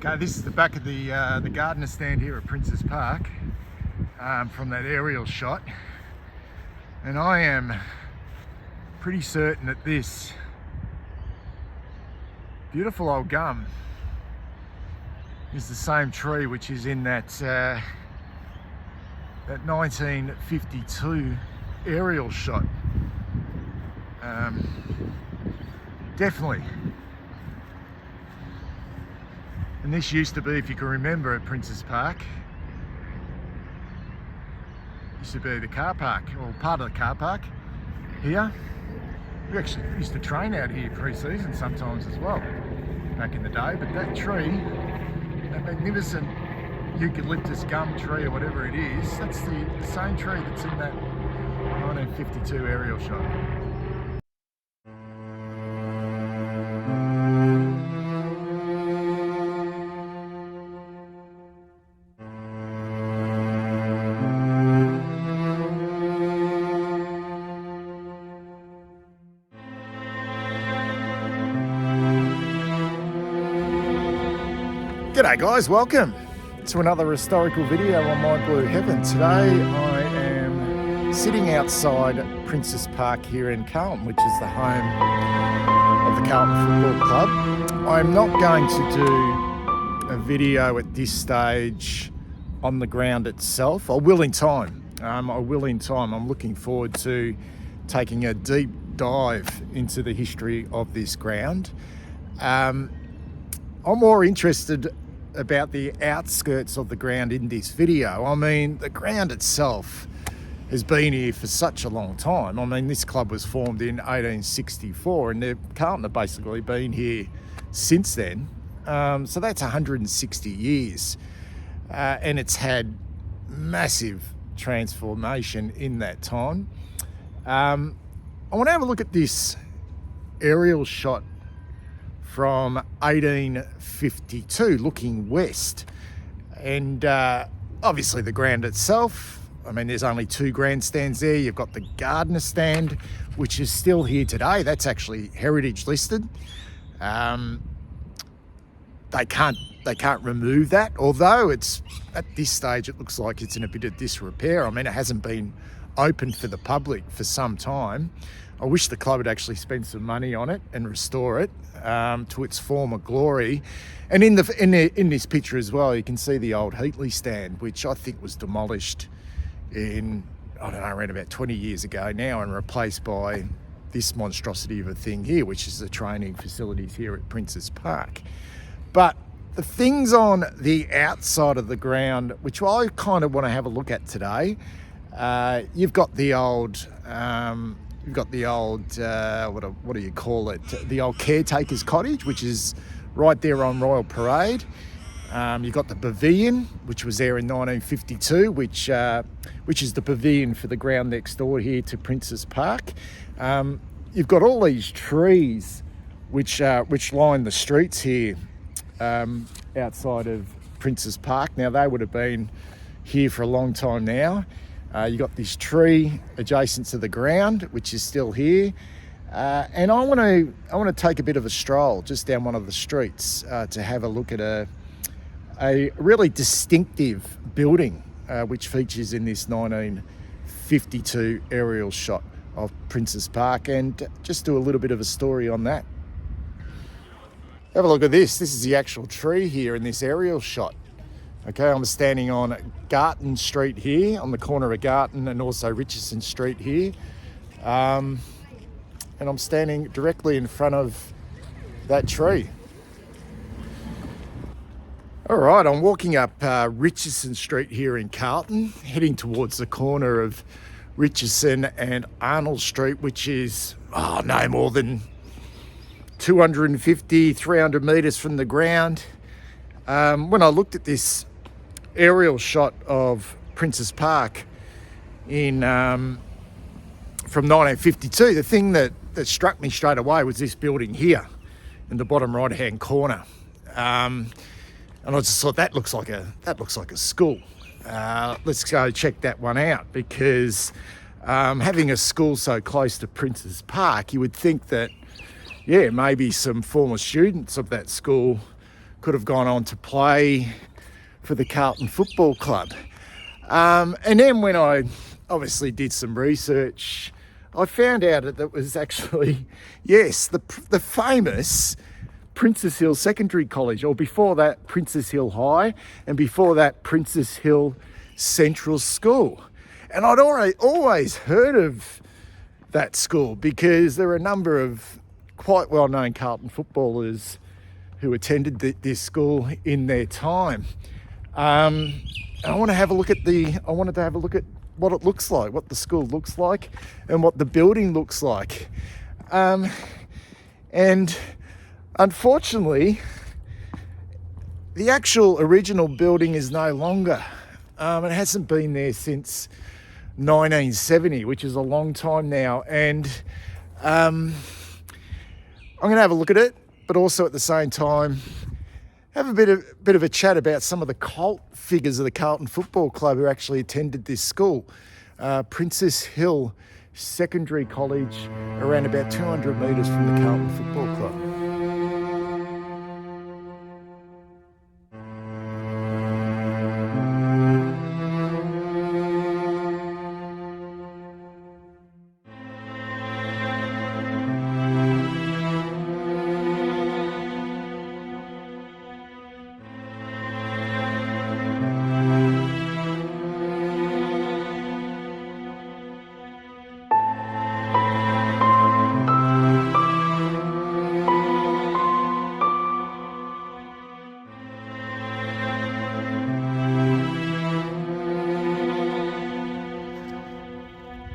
Okay, this is the back of the gardener stand here at Princes Park from that aerial shot, and I am pretty certain that this beautiful old gum is the same tree which is in that 1952 aerial shot. Definitely. And this used to be, if you can remember, at Princes Park, used to be the car park, or part of the car park here. We actually used to train out here pre-season sometimes as well, back in the day. But that tree, that magnificent eucalyptus gum tree or whatever it is, that's the same tree that's in that 1952 aerial shot. G'day guys, welcome to another historical video on My Blue Heaven. Today I am sitting outside Princes Park here in Carlton, which is the home of the Carlton Football Club. I'm not going to do a video at this stage on the ground itself. I will in time. I'm looking forward to taking a deep dive into the history of this ground. I'm more interested about the outskirts of the ground in this video. I mean, the ground itself has been here for such a long time. I mean, this club was formed in 1864 and Carlton have basically been here since then. So that's 160 years. And it's had massive transformation in that time. I want to have a look at this aerial shot from 1852 looking west, and obviously the ground itself, I mean, there's only two grandstands there. You've got the gardener stand, which is still here today. That's actually heritage listed. They can't remove that, although it's at this stage it looks like it's in a bit of disrepair. I mean, it hasn't been open for the public for some time. I wish the club would actually spend some money on it and restore it to its former glory. And in this picture as well, you can see the old Heatley stand, which I think was demolished in, I don't know, around about 20 years ago now, and replaced by this monstrosity of a thing here, which is the training facilities here at Princes Park. But the things on the outside of the ground, which I kind of want to have a look at today, you've got the old what do you call it? The old caretaker's cottage, which is right there on Royal Parade. You've got the pavilion, which was there in 1952, which is the pavilion for the ground next door here to Princes Park. You've got all these trees which line the streets here outside of Princes Park. Now, they would have been here for a long time now. You got this tree adjacent to the ground, which is still here, and I want to take a bit of a stroll just down one of the streets to have a look at a really distinctive building which features in this 1952 aerial shot of Princes Park, and just do a little bit of a story on that. Have a look at this. This is the actual tree here in this aerial shot. Okay, I'm standing on Garton Street here, on the corner of Garton and also Richardson Street here. And I'm standing directly in front of that tree. All right, I'm walking up Richardson Street here in Carlton, heading towards the corner of Richardson and Arnold Street, which is no more than 250, 300 metres from the ground. When I looked at this aerial shot of Princes Park from 1952, the thing that struck me straight away was this building here in the bottom right hand corner, and I just thought that looks like a school. Let's go check that one out, because having a school so close to Princes Park, you would think that maybe some former students of that school could have gone on to play for the Carlton Football Club. And then when I obviously did some research, I found out that it was actually, yes, the famous Princess Hill Secondary College, or before that Princess Hill High, and before that Princess Hill Central School. And I'd always heard of that school because there were a number of quite well-known Carlton footballers who attended this school in their time. I wanted to have a look at what it looks like, what the school looks like, and what the building looks like. And unfortunately, the actual original building is no longer. It hasn't been there since 1970, which is a long time now. And I'm going to have a look at it, but also at the same time have a bit of a chat about some of the cult figures of the Carlton Football Club who actually attended this school. Princess Hill Secondary College, around about 200 metres from the Carlton Football Club.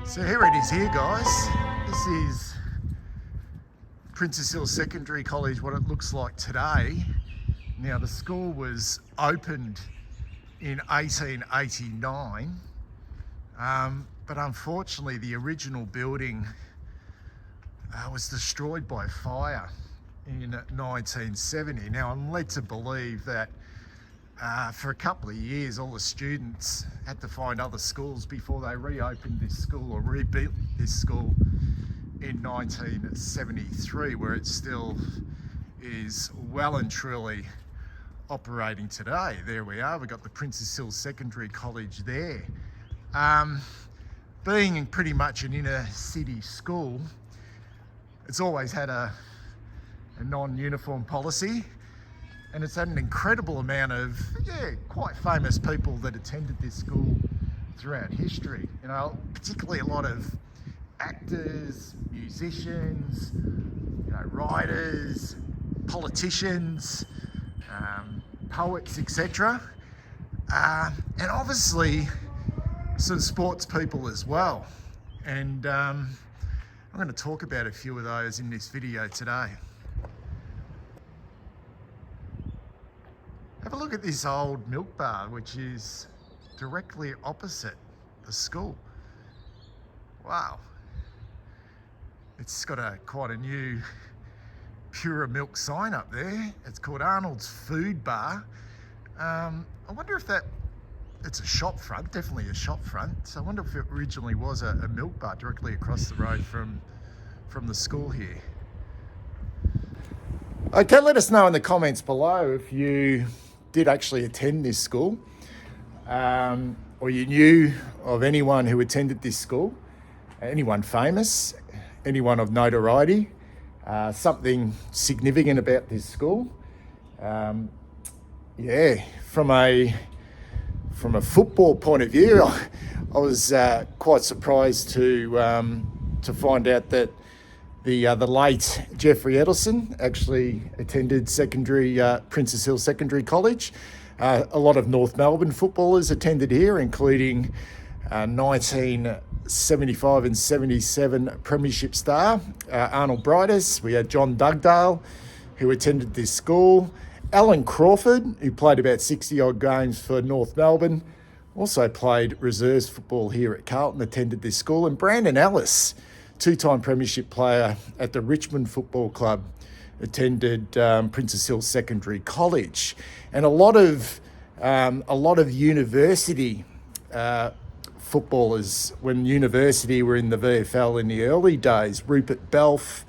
So here it is here, guys. This is Princess Hill Secondary College, what it looks like today. Now, the school was opened in 1889, but unfortunately the original building was destroyed by fire in 1970. Now, I'm led to believe that for a couple of years, all the students had to find other schools before they reopened this school or rebuilt this school in 1973, where it still is well and truly operating today. There we are, we've got the Princess Hill Secondary College there. Being pretty much an inner city school, it's always had a non-uniform policy. And it's had an incredible amount of, quite famous people that attended this school throughout history. You know, particularly a lot of actors, musicians, writers, politicians, poets, etc. And obviously some sports people as well. And I'm going to talk about a few of those in this video today. Have a look at this old milk bar, which is directly opposite the school. Wow. It's got quite a new Pura Milk sign up there. It's called Arnold's Food Bar. I wonder if it's a shop front, definitely a shop front. So I wonder if it originally was a milk bar directly across the road from the school here. Okay, let us know in the comments below if you did actually attend this school, or you knew of anyone who attended this school, anyone famous, anyone of notoriety, something significant about this school. From a football point of view, I was quite surprised to find out that the late Jeffrey Edelson actually attended Princess Hill Secondary College. A lot of North Melbourne footballers attended here, including 1975 and 77 Premiership star Arnold Brightis. We had John Dugdale, who attended this school. Alan Crawford, who played about 60-odd games for North Melbourne, also played reserves football here at Carlton, attended this school. And Brandon Ellis, two-time Premiership player at the Richmond Football Club, attended Princess Hill Secondary College. And a lot of university footballers, when university were in the VFL in the early days, Rupert Belf,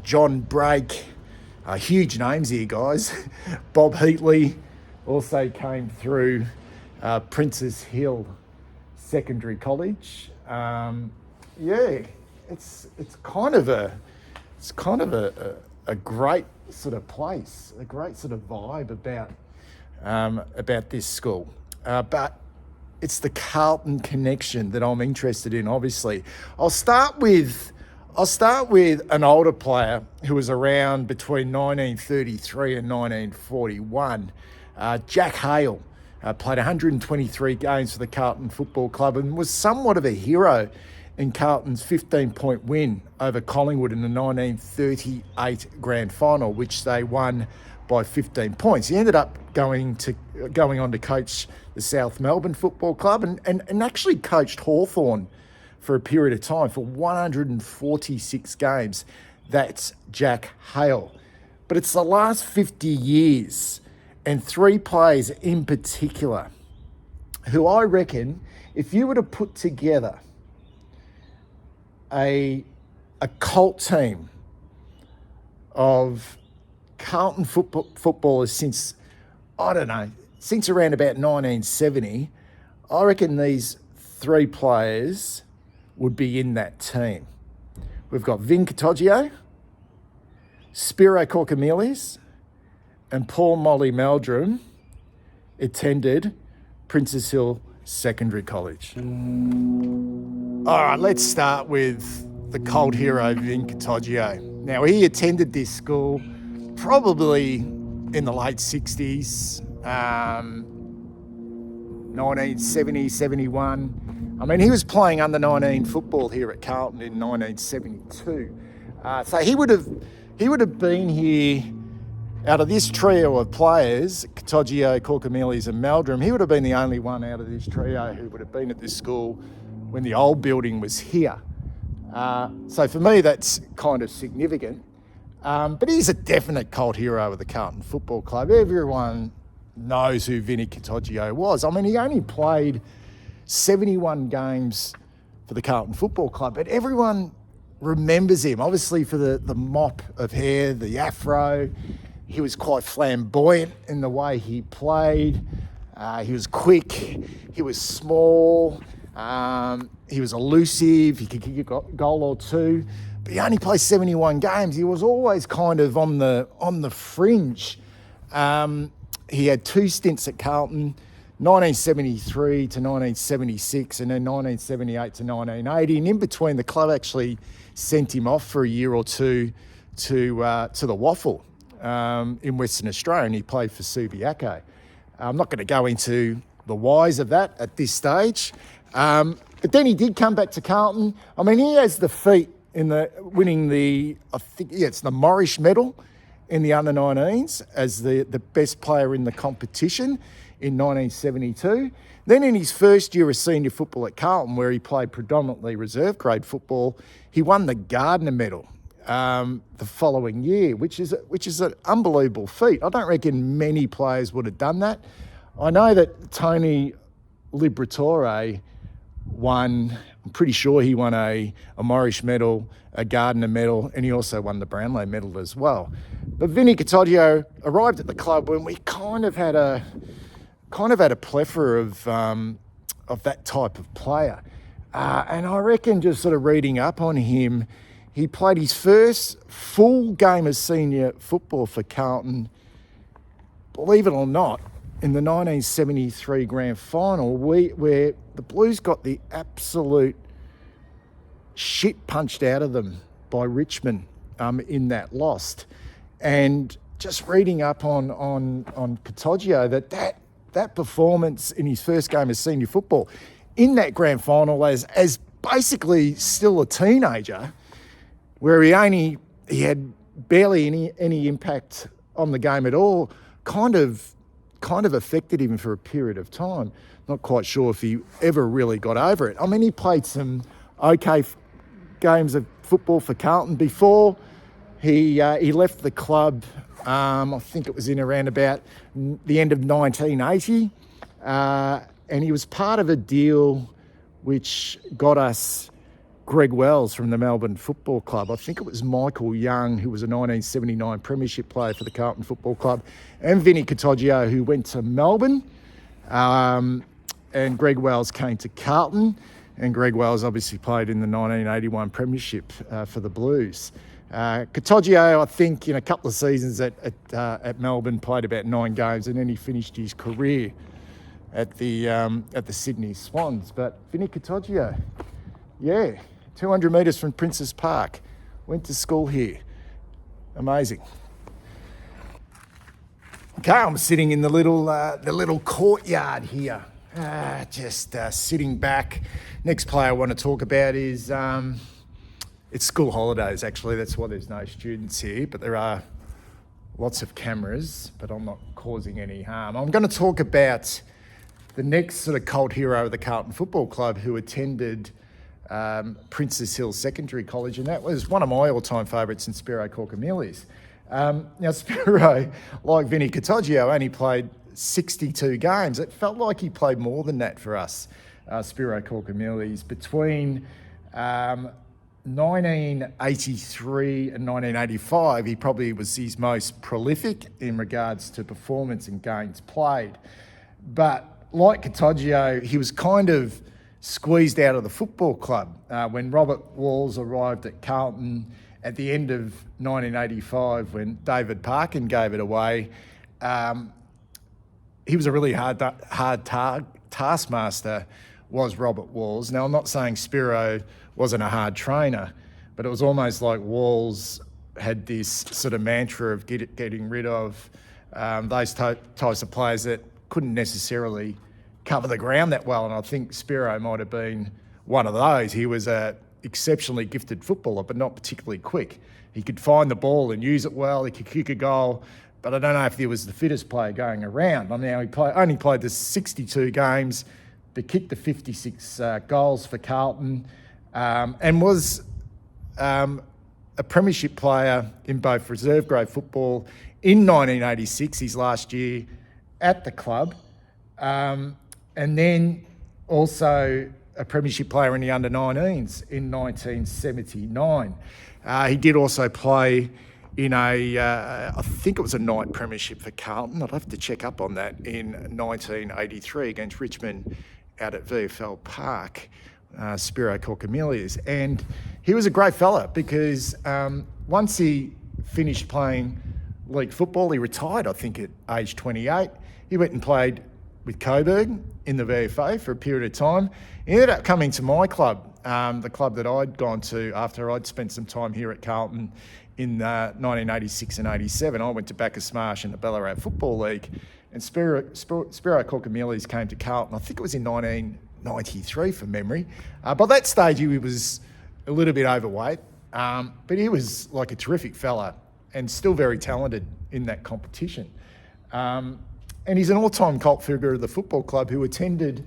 John Brake, Huge names here, guys. Bob Heatley also came through Princes Hill Secondary College. It's kind of a great sort of place, a great sort of vibe about this school. But it's the Carlton connection that I'm interested in, obviously. I'll start with an older player who was around between 1933 and 1941, Jack Hale. Played 123 games for the Carlton Football Club and was somewhat of a hero in Carlton's 15-point win over Collingwood in the 1938 grand final, which they won by 15 points. He ended up going on to coach the South Melbourne Football Club and actually coached Hawthorn for a period of time for 146 games. That's Jack Hale. But it's the last 50 years and three players in particular who I reckon, if you were to put together a cult team of Carlton footballers since around about 1970, I reckon these three players would be in that team. We've got Vin Catoggio, Spiro Kourkoumelis, and Paul Molly Meldrum attended Princes Hill Secondary College. All right, let's start with the cult hero, Vin Catoggio. Now, he attended this school probably in the late 60s, 1970, 71. I mean, he was playing under 19 football here at Carlton in 1972. So he would have been here. Out of this trio of players, Catoggio, Kourkoumelis and Meldrum, he would have been the only one out of this trio who would have been at this school when the old building was here. So for me, that's kind of significant. But he's a definite cult hero of the Carlton Football Club. Everyone knows who Vinny Catoggio was. I mean, he only played 71 games for the Carlton Football Club, but everyone remembers him, obviously for the mop of hair, the afro. He was quite flamboyant in the way he played. He was quick. He was small. He was elusive. He could kick a goal or two. But he only played 71 games. He was always kind of on the fringe. He had two stints at Carlton, 1973 to 1976, and then 1978 to 1980. And in between, the club actually sent him off for a year or two to the Waffle. In Western Australia, and he played for Subiaco. I'm not going to go into the whys of that at this stage, but then he did come back to Carlton. I mean, he has the feat in winning it's the Morris Medal in the under-19s as the best player in the competition in 1972. Then in his first year of senior football at Carlton, where he played predominantly reserve grade football, he won the Gardner Medal the following year, which is an unbelievable feat. I don't reckon many players would have done that. I know that Tony Liberatore won, I'm pretty sure he won a Morris Medal, a Gardner Medal, and he also won the Brownlow Medal as well. But Vinny Catoggio arrived at the club when we kind of had a plethora of that type of player. And I reckon, just sort of reading up on him, he played his first full game of senior football for Carlton, believe it or not, in the 1973 grand final, where the Blues got the absolute shit punched out of them by Richmond in that loss. And just reading up on Catoggio, that performance in his first game of senior football in that grand final as basically still a teenager, where he had barely any impact on the game at all, kind of affected him for a period of time. Not quite sure if he ever really got over it. I mean, he played some okay games of football for Carlton before he left the club. I think it was in around about the end of 1980, and he was part of a deal which got us Greg Wells from the Melbourne Football Club. I think it was Michael Young, who was a 1979 premiership player for the Carlton Football Club, and Vin Catoggio, who went to Melbourne. And Greg Wells came to Carlton, and Greg Wells obviously played in the 1981 premiership for the Blues. Catoggio, I think, in a couple of seasons at Melbourne, played about 9 games, and then he finished his career at the Sydney Swans. But Vin Catoggio, yeah, 200 metres from Princes Park, went to school here. Amazing. Okay, I'm sitting in the little courtyard here, just sitting back. Next player I want to talk about is it's school holidays. Actually, that's why there's no students here, but there are lots of cameras. But I'm not causing any harm. I'm going to talk about the next sort of cult hero of the Carlton Football Club, who attended Princes Hill Secondary College, and that was one of my all-time favourites in Spiro Kourkoumelis. Now, Spiro, like Vin Catoggio, only played 62 games. It felt like he played more than that for us, Spiro Kourkoumelis. Between 1983 and 1985, he probably was his most prolific in regards to performance and games played. But like Catoggio, he was kind of squeezed out of the football club. When Robert Walls arrived at Carlton at the end of 1985, when David Parkin gave it away, he was a really hard taskmaster, was Robert Walls. Now, I'm not saying Spiro wasn't a hard trainer, but it was almost like Walls had this sort of mantra of getting rid of those types of players that couldn't necessarily cover the ground that well, and I think Spiro might have been one of those. He was a exceptionally gifted footballer, but not particularly quick. He could find the ball and use it well. He could kick a goal, but I don't know if he was the fittest player going around. I mean, he only played the 62 games, but kicked the 56 goals for Carlton, and was a premiership player in both reserve grade football in 1986, his last year at the club. And then also a premiership player in the under-19s in 1979. He did also play in I think it was a night premiership for Carlton. I'd have to check up on that, in 1983 against Richmond out at VFL Park, Spiro Kourkoumelis. And he was a great fella because once he finished playing league football, he retired, I think, at age 28. He went and played with Coburg in the VFA for a period of time. He ended up coming to my club, the club that I'd gone to after I'd spent some time here at Carlton in 1986 and 87. I went to Bacchus Marsh in the Ballarat Football League, and Spiro Kourkoumelis came to Carlton, I think it was in 1993 from memory. By that stage he was a little bit overweight, but he was like a terrific fella and still very talented in that competition. And he's an all-time cult figure of the football club who attended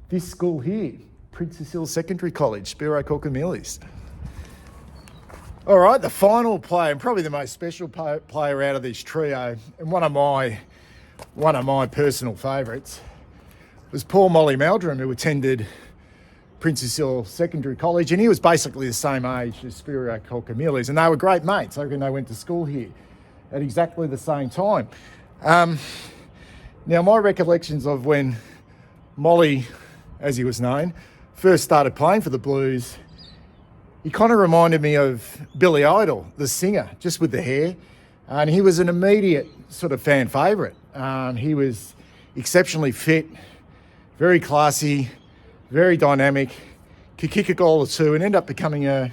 this school here, Princes Hill Secondary College, Spiro Kourkoumelis. All right, the final player, and probably the most special player out of this trio, and one of my personal favourites, was Paul Molly Meldrum, who attended Princes Hill Secondary College, and he was basically the same age as Spiro Kourkoumelis, and they were great mates. I reckon they went to school here at exactly the same time. Now, my recollections of when Molly, as he was known, first started playing for the Blues, he kind of reminded me of Billy Idol, the singer, just with the hair. And he was an immediate sort of fan favourite. He was exceptionally fit, very classy, very dynamic, could kick a goal or two, and end up becoming a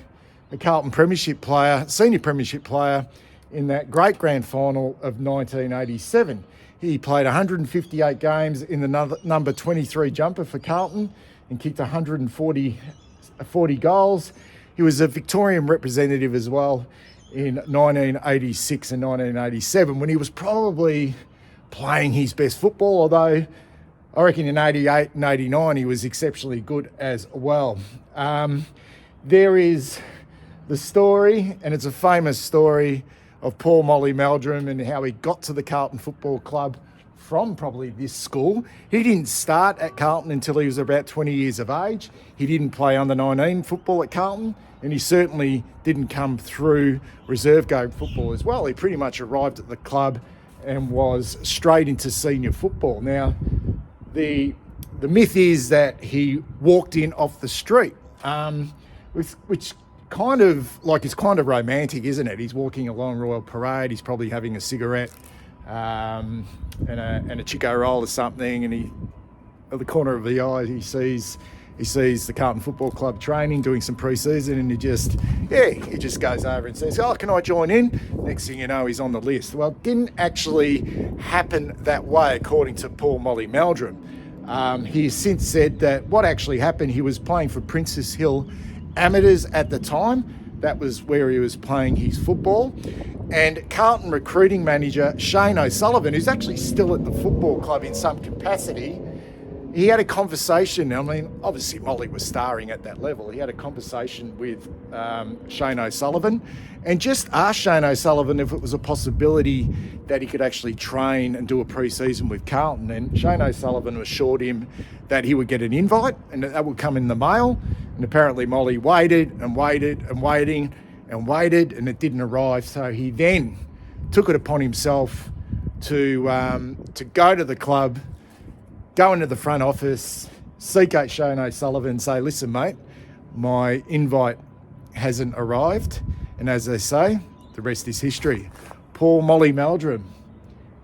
Carlton premiership player, senior premiership player, in that great grand final of 1987. He played 158 games in the number 23 jumper for Carlton and kicked 140 goals. He was a Victorian representative as well in 1986 and 1987, when he was probably playing his best football, although I reckon in 88 and 89 he was exceptionally good as well. There is the story, and it's a famous story, of Paul Molly Meldrum and how he got to the Carlton Football Club from probably this school. He didn't start at Carlton until he was about 20 years of age. He didn't play under 19 football at Carlton, and he certainly didn't come through reserve grade football as well. He pretty much arrived at the club and was straight into senior football. Now, the myth is that he walked in off the street, which kind of like it's kind of romantic, isn't it? He's walking along Royal Parade. He's probably having a cigarette and a Chico roll or something, and he, at the corner of the eye, he sees the Carlton Football Club training, doing some pre-season, and he just goes over and says, "Oh, can I join in?" Next thing you know, he's on the list. Well, it didn't actually happen that way, according to Paul Molly Meldrum. He has since said that what actually happened, he was playing for Princess Hill Amateurs at the time. That was where he was playing his football. And Carlton recruiting manager Shane O'Sullivan, who's actually still at the football club in some capacity, he had a conversation. I mean, obviously Molly was starring at that level. He had a conversation with Shane O'Sullivan and just asked Shane O'Sullivan if it was a possibility that he could actually train and do a pre-season with Carlton. And Shane O'Sullivan assured him that he would get an invite and that would come in the mail. And apparently Molly waited and waited and waiting and waited, and it didn't arrive. So he then took it upon himself to go to the club, go into the front office, seek out Shane O'Sullivan and say, "Listen, mate, my invite hasn't arrived." And as they say, the rest is history. Paul Molly Meldrum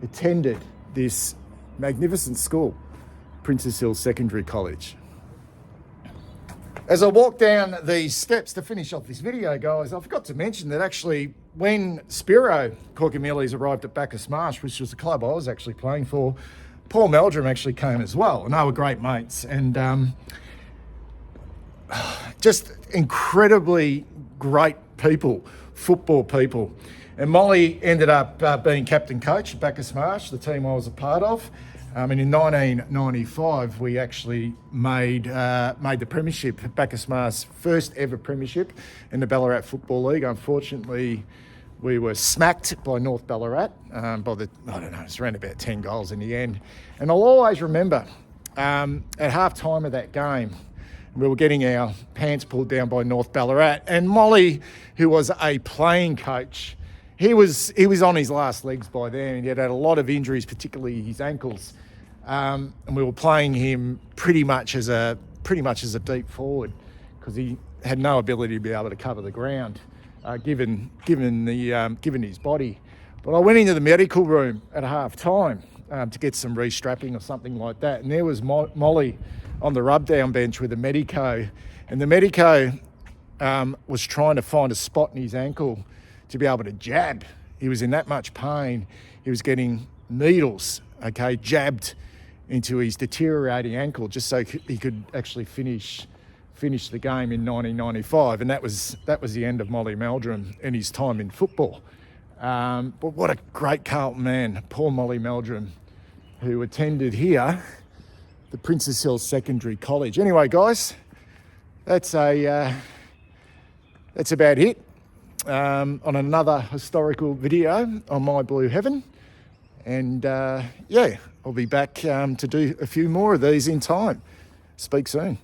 attended this magnificent school, Princess Hill Secondary College. As I walk down these steps to finish off this video, guys, I forgot to mention that actually when Spiro Kourkoumelis arrived at Bacchus Marsh, which was the club I was actually playing for, Paul Meldrum actually came as well, and they were great mates, and just incredibly great people, football people. And Molly ended up being captain coach at Bacchus Marsh, the team I was a part of. And in 1995, we actually made the premiership, Bacchus Marsh's first ever premiership in the Ballarat Football League. Unfortunately, we were smacked by North Ballarat it's around about 10 goals in the end. And I'll always remember at half time of that game, we were getting our pants pulled down by North Ballarat, and Molly, who was a playing coach, he was on his last legs by then, and he had a lot of injuries, particularly his ankles. And we were playing him pretty much as a deep forward because he had no ability to be able to cover the ground, given his body. But I went into the medical room at half time to get some restrapping or something like that, and there was Molly on the rub-down bench with a medico, and the medico was trying to find a spot in his ankle to be able to jab. He was in that much pain. He was getting needles, jabbed into his deteriorating ankle just so he could actually finish the game in 1995, and that was the end of Molly Meldrum and his time in football. But what a great Carlton man, Paul Molly Meldrum, who attended here, the Princess Hill Secondary College. Anyway, guys, that's about it on another historical video on My Blue Heaven. And I'll be back to do a few more of these in time. Speak soon.